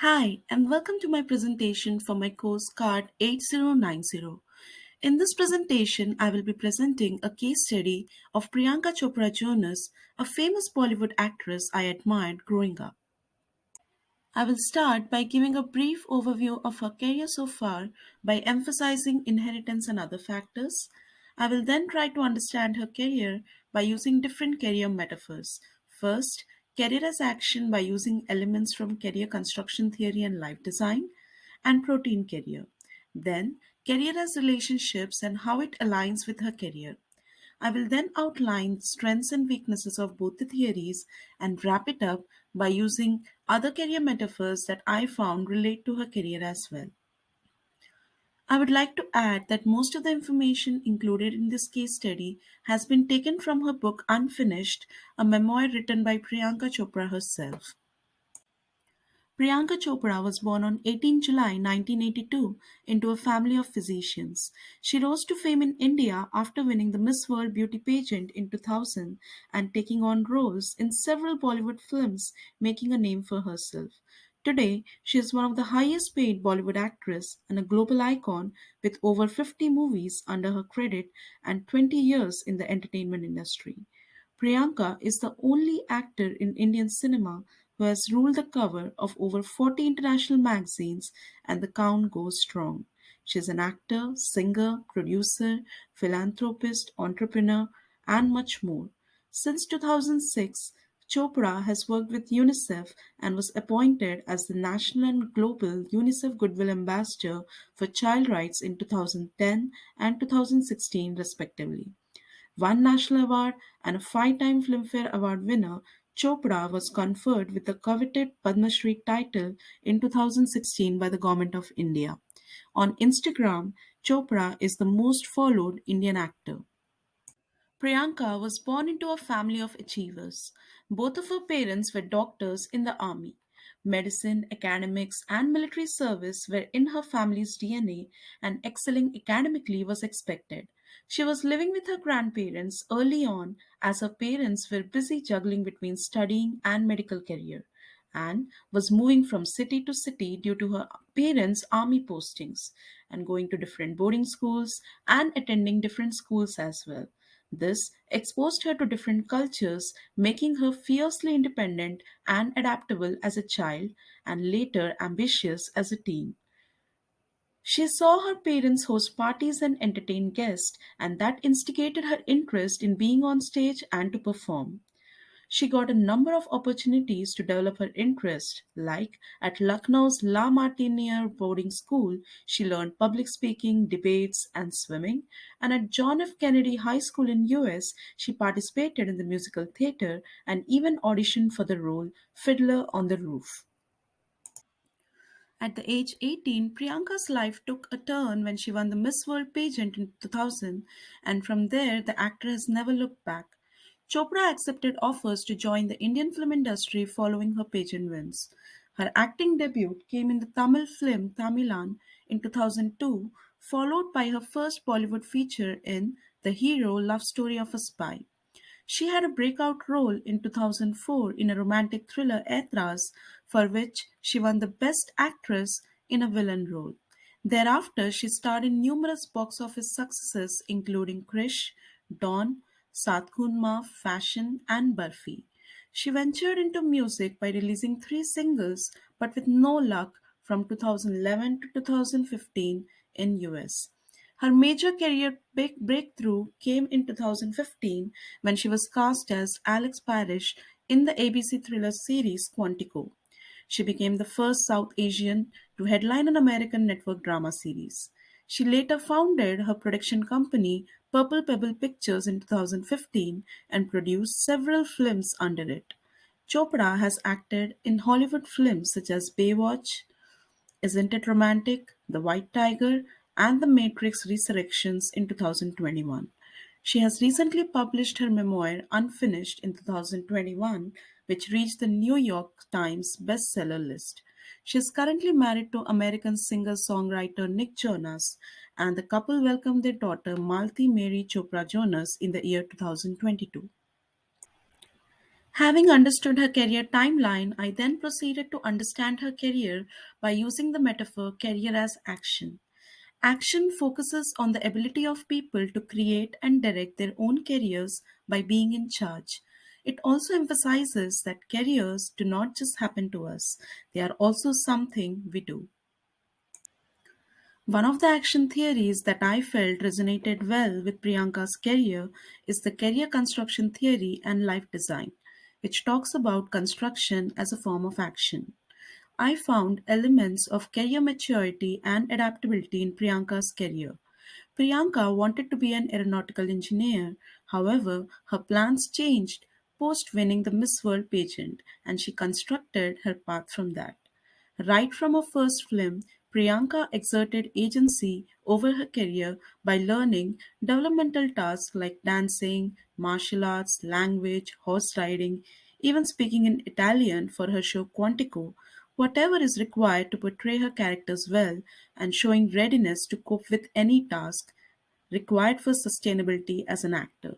Hi, and welcome to my presentation for my course card 8090. In this presentation, I will be presenting a case study of Priyanka Chopra Jonas, a famous Bollywood actress I admired growing up. I will start by giving a brief overview of her career so far by emphasizing inheritance and other factors. I will then try to understand her career by using different career metaphors. First, career as action by using elements from career construction theory and life design, and protein career. Then, career as relationships and how it aligns with her career. I will then outline strengths and weaknesses of both the theories and wrap it up by using other career metaphors that I found relate to her career as well. I would like to add that most of the information included in this case study has been taken from her book Unfinished, a memoir written by Priyanka Chopra herself. Priyanka Chopra was born on 18 July 1982 into a family of physicians. She rose to fame in India after winning the Miss World beauty pageant in 2000 and taking on roles in several Bollywood films, making a name for herself. Today, she is one of the highest paid Bollywood actresses and a global icon with over 50 movies under her credit and 20 years in the entertainment industry. Priyanka is the only actor in Indian cinema who has ruled the cover of over 40 international magazines, and the count goes strong. She is an actor, singer, producer, philanthropist, entrepreneur, and much more. Since 2006, Chopra has worked with UNICEF and was appointed as the national and global UNICEF Goodwill Ambassador for Child Rights in 2010 and 2016, respectively. One national award and a five-time Filmfare Award winner, Chopra was conferred with the coveted Padma Shri title in 2016 by the Government of India. On Instagram, Chopra is the most followed Indian actor. Priyanka was born into a family of achievers. Both of her parents were doctors in the army. Medicine, academics, and military service were in her family's DNA, and excelling academically was expected. She was living with her grandparents early on as her parents were busy juggling between studying and medical career and was moving from city to city due to her parents' army postings and going to different boarding schools and attending different schools as well. This exposed her to different cultures, making her fiercely independent and adaptable as a child and later ambitious as a teen. She saw her parents host parties and entertain guests, and that instigated her interest in being on stage and to perform. She got a number of opportunities to develop her interest, like at Lucknow's La Martiniere boarding school, she learned public speaking, debates, and swimming, and at John F. Kennedy High School in US, she participated in the musical theater and even auditioned for the role Fiddler on the Roof. At the age 18, Priyanka's life took a turn when she won the Miss World pageant in 2000, and from there, the actor has never looked back. Chopra accepted offers to join the Indian film industry following her pageant wins. Her acting debut came in the Tamil film Tamilan in 2002, followed by her first Bollywood feature in The Hero Love Story of a Spy. She had a breakout role in 2004 in a romantic thriller Aetras, for which she won the Best Actress in a Villain role. Thereafter, she starred in numerous box office successes including Krish, Dawn, Sat Khoon Maaf, Fashion, and Barfi. She ventured into music by releasing three singles, but with no luck from 2011 to 2015 in US. Her major career breakthrough came in 2015 when she was cast as Alex Parrish in the ABC thriller series Quantico. She became the first South Asian to headline an American network drama series. She later founded her production company, Purple Pebble Pictures, in 2015 and produced several films under it. Chopra has acted in Hollywood films such as Baywatch, Isn't It Romantic?, The White Tiger, and The Matrix Resurrections in 2021. She has recently published her memoir Unfinished in 2021, which reached the New York Times bestseller list. She is currently married to American singer-songwriter Nick Jonas, and the couple welcomed their daughter Malti Mary Chopra Jonas in the year 2022. Having understood her career timeline, I then proceeded to understand her career by using the metaphor career as action. Action focuses on the ability of people to create and direct their own careers by being in charge. It also emphasizes that careers do not just happen to us, they are also something we do. One of the action theories that I felt resonated well with Priyanka's career is the career construction theory and life design, which talks about construction as a form of action. I found elements of career maturity and adaptability in Priyanka's career. Priyanka wanted to be an aeronautical engineer. However, her plans changed post winning the Miss World pageant, and she constructed her path from that. Right from her first film, Priyanka exerted agency over her career by learning developmental tasks like dancing, martial arts, language, horse riding, even speaking in Italian for her show Quantico, whatever is required to portray her characters well, and showing readiness to cope with any task required for sustainability as an actor.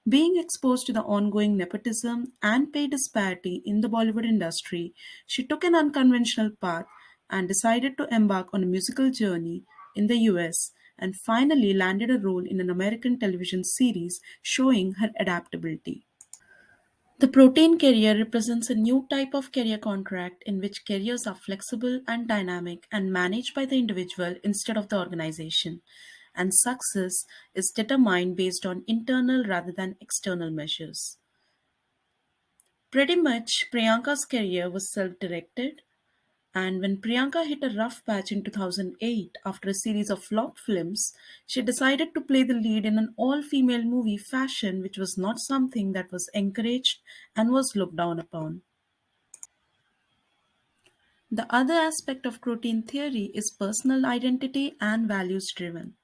Being exposed to the ongoing nepotism and pay disparity in the Bollywood industry, she took an unconventional path and decided to embark on a musical journey in the US and finally landed a role in an American television series showing her adaptability. The protein career represents a new type of career contract in which careers are flexible and dynamic and managed by the individual instead of the organization. And success is determined based on internal rather than external measures. Pretty much, Priyanka's career was self directed. And when Priyanka hit a rough patch in 2008 after a series of flopped films, she decided to play the lead in an all female movie Fashion, which was not something that was encouraged and was looked down upon. The other aspect of protein theory is personal identity and values driven.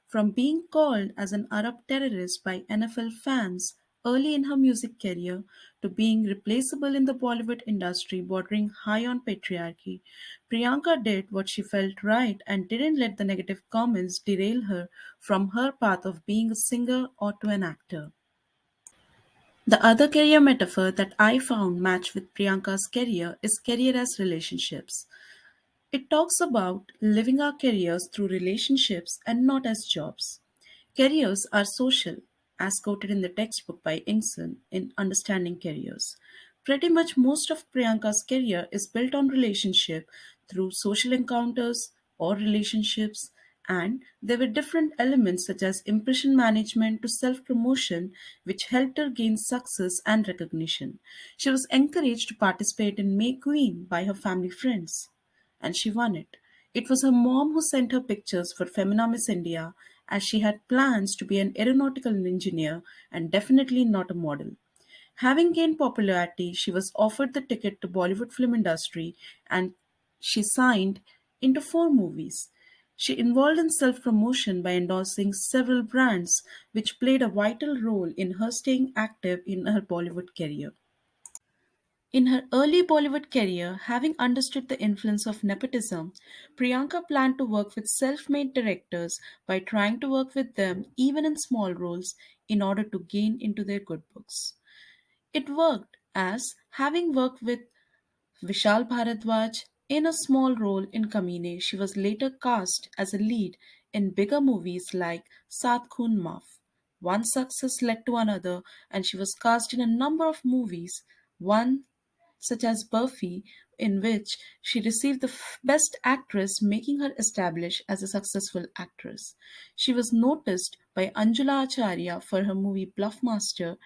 From being called as an Arab terrorist by NFL fans early in her music career to being replaceable in the Bollywood industry bordering high on patriarchy, Priyanka did what she felt right and didn't let the negative comments derail her from her path of being a singer or to an actor. The other career metaphor that I found matched with Priyanka's career is career as relationships. It talks about living our careers through relationships and not as jobs. Careers are social, as quoted in the textbook by Ingson in Understanding Careers. Pretty much most of Priyanka's career is built on relationship through social encounters or relationships, and there were different elements such as impression management to self promotion, which helped her gain success and recognition. She was encouraged to participate in May Queen by her family friends and she won it. It was her mom who sent her pictures for Femina Miss India as she had plans to be an aeronautical engineer and definitely not a model. Having gained popularity, she was offered the ticket to Bollywood film industry and she signed into four movies. She involved in self-promotion by endorsing several brands which played a vital role in her staying active in her Bollywood career. In her early Bollywood career, having understood the influence of nepotism, Priyanka planned to work with self made directors by trying to work with them even in small roles in order to gain into their good books. It worked as having worked with Vishal Bharadwaj in a small role in Kamine, she was later cast as a lead in bigger movies like Sat Khoon Maaf. One success led to another, and she was cast in a number of movies. One such as Buffy, in which she received the Best Actress, making her established as a successful actress. She was noticed by Anjula Acharya for her movie Bluffmaster,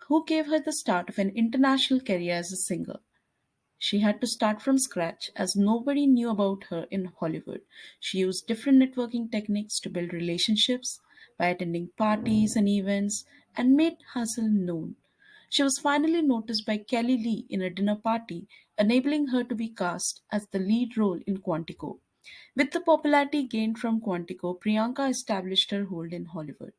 who gave her the start of an international career as a singer. She had to start from scratch as nobody knew about her in Hollywood. She used different networking techniques to build relationships by attending parties and events and made herself known. She was finally noticed by Kelly Lee in a dinner party, enabling her to be cast as the lead role in Quantico. With the popularity gained from Quantico, Priyanka established her hold in Hollywood.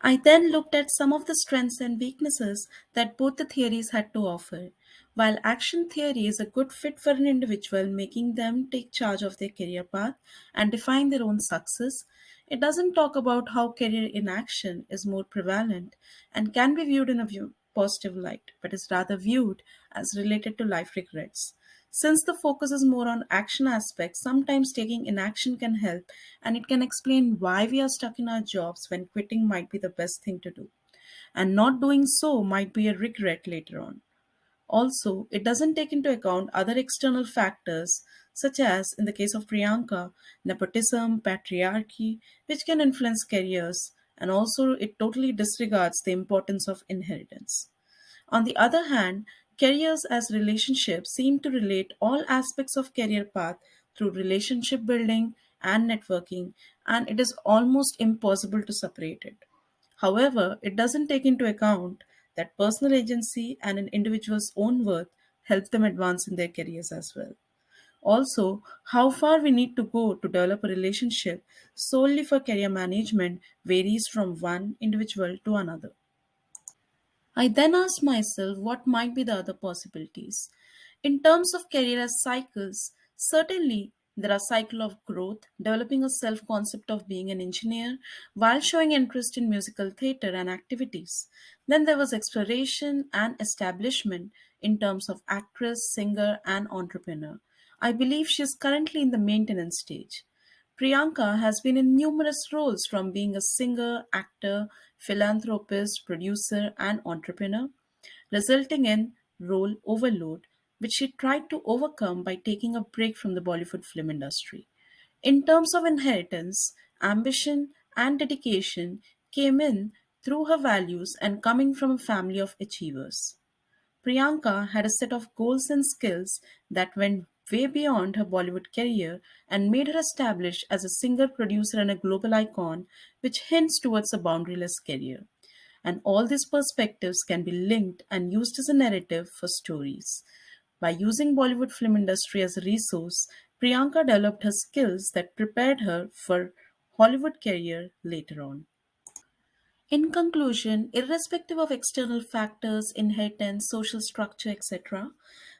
I then looked at some of the strengths and weaknesses that both the theories had to offer. While action theory is a good fit for an individual, making them take charge of their career path and define their own success, it doesn't talk about how career in action is more prevalent and can be viewed in a positive light, but is rather viewed as related to life regrets. Since the focus is more on action aspects, sometimes taking inaction can help, and it can explain why we are stuck in our jobs when quitting might be the best thing to do. And not doing so might be a regret later on. Also, it doesn't take into account other external factors, such as, in the case of Priyanka, nepotism, patriarchy, which can influence careers, and also it totally disregards the importance of inheritance. On the other hand, careers as relationships seem to relate all aspects of career path through relationship building and networking, and it is almost impossible to separate it. However, it doesn't take into account that personal agency and an individual's own worth help them advance in their careers as well. Also, how far we need to go to develop a relationship solely for career management varies from one individual to another. I then asked myself what might be the other possibilities. In terms of career as cycles, certainly there are cycle of growth, developing a self-concept of being an engineer while showing interest in musical theatre and activities. Then there was exploration and establishment in terms of actress, singer, and entrepreneur. I believe she is currently in the maintenance stage. Priyanka has been in numerous roles from being a singer, actor, philanthropist, producer, and entrepreneur, resulting in role overload, which she tried to overcome by taking a break from the Bollywood film industry. In terms of inheritance, ambition and dedication came in through her values and coming from a family of achievers. Priyanka had a set of goals and skills that went way beyond her Bollywood career and made her established as a singer, producer, and a global icon, which hints towards a boundaryless career. And all these perspectives can be linked and used as a narrative for stories. By using Bollywood film industry as a resource, Priyanka developed her skills that prepared her for Hollywood career later on. In conclusion, irrespective of external factors, inheritance, social structure, etc.,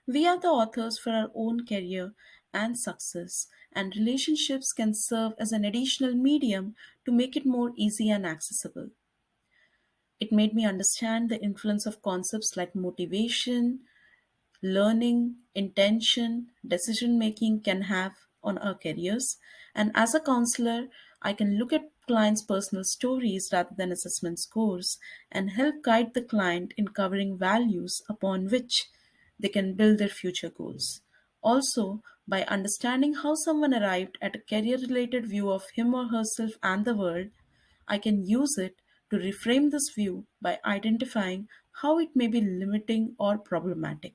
we are the authors for our own career and success, and relationships can serve as an additional medium to make it more easy and accessible. It made me understand the influence of concepts like motivation, learning, intention, decision making can have on our careers. And as a counselor, I can look at clients' personal stories rather than assessment scores and help guide the client in covering values upon which they can build their future goals. Also, by understanding how someone arrived at a career related view of him or herself and the world, I can use it to reframe this view by identifying how it may be limiting or problematic.